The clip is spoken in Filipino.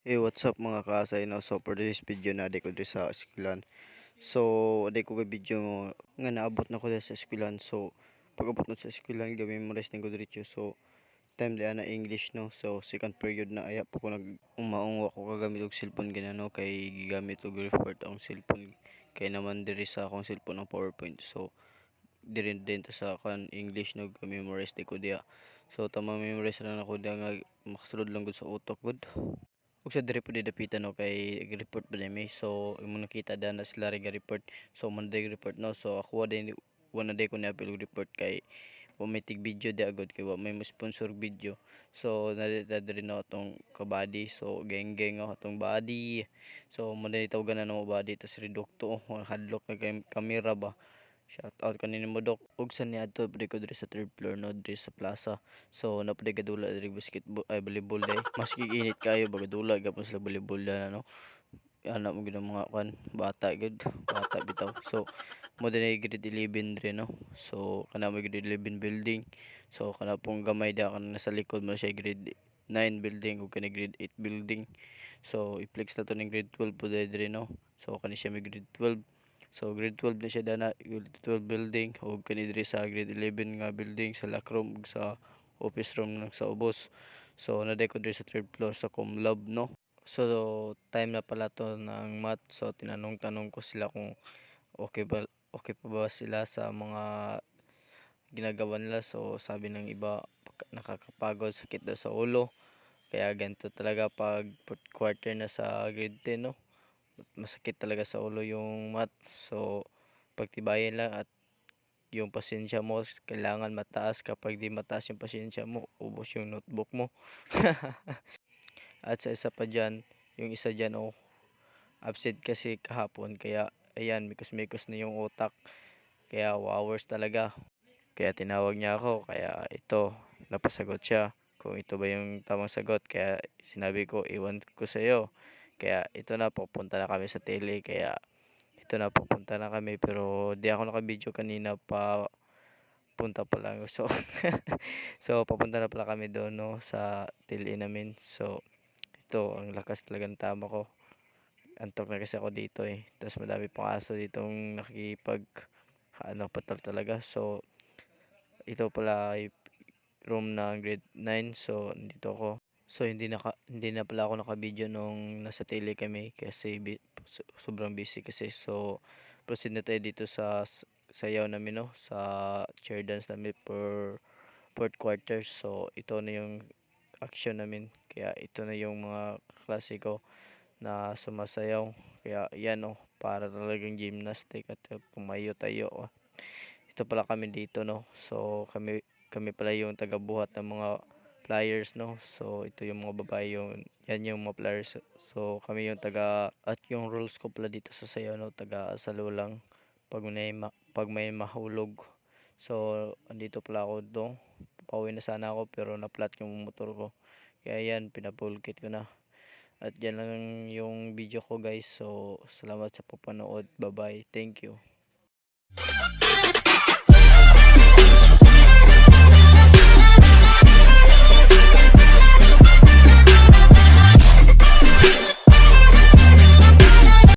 Hey, what's up mga kaasay no? So for this video na ko diri sa eskwelahan. So ko video nga naabot na ko diri sa eskwelahan. So pag abot na sa eskwelahan gawin mo rest ko diretso. So time di na English no. So second period na aya pa ko nag umaungwa ko kagamit og cellphone ganano kay gigamit og report ang cellphone kay naman diri sa akong cellphone ang PowerPoint. So diri din to sa kan English no memorize di ko diya. So tama memorize na ako diya nga makasulod lang gud sa utok gud. Ug sa diri pud dapitan no kay report pa mi. So imong nakita na sila report. So man report no. So ako din wala day ko na apil report kay wa may tig video di agad kay wa may sponsor video. So nadita diri na atong kabady. So geng-geng atong body. So man day tawagan na no body tas redukto hadlok na kay kamera ba. Shout out kanina mo dok. Ug sa niadto pud ko diri sa third floor no diri sa plaza. So napud kadula diri basketball ay volleyball day. Mas giinit kayo baga dula gapon sila volleyball na no. Ana mo gid ang mga kan bata gid, bata bitaw. So mo dinay grade 11 diri no. So kana mo grade 11 building. So kana pong gamay da kana nasa likod mo siya grade 9 building ug kani grade 8 building. So i-flex na to ning grade 12 po diri no. So kani siya may grade 12. So grade 12 na siya dana grade 12 building ug kani diri sa grade 11 nga building sa lockroom ug sa office room ng sa ubos. So naday ko diri sa third floor sa Comlab no. So time na pala to ng math. So tinanong-tanong ko sila kung okay pa ba sila sa mga ginagawa nila. So sabi ng iba nakakapagod, sakit daw sa ulo. Kaya ganito talaga pag fourth quarter na sa grade 10 no. Masakit talaga sa ulo yung math. So pagtibayin lang at yung pasensya mo kailangan mataas. Kapag di mataas yung pasensya mo, ubos yung notebook mo. At sa isa pa dyan, yung isa dyan absent kasi kahapon kaya ayan mikos-mikos na yung utak. Kaya hours talaga. Kaya tinawag niya ako kaya ito napasagot siya kung ito ba yung tamang sagot. Kaya sinabi ko iwan ko sa iyo. Kaya ito na pupunta na kami sa tele. Kaya ito na pupunta na kami pero di ako naka-video kanina pa punta pa lang. So so papunta na pala kami doon no sa tele namin. So ito ang lakas talaga ng tama ko. Antok na kasi ako dito Tapos madami pang aso ditong nakikipag patal talaga. So ito pala ay room na grade 9. So nandito ako. So hindi na pala ako naka-video nung nasa tele kami kasi sobrang busy kasi. So proceed na tayo dito sa sayaw namin no sa chair dance namin for fourth quarter. So ito na yung action namin. Kaya ito na yung mga klasiko na sumasayaw. Kaya yan para talagang gymnastic at pumayo tayo. Ito pala kami dito no. So kami pala yung tagabuhat ng mga flyers no. So ito yung mga babae yung yan yung mga flyers. So kami yung taga at yung rules ko pala dito sa sayo no, taga salo lang pag may mahulog. So andito pala ako do. Pauwi na sana ako pero na-flat yung motor ko. Kaya yan pinapulkit ko na. At yan lang yung video ko guys. So salamat sa papanood. Bye bye. Thank you.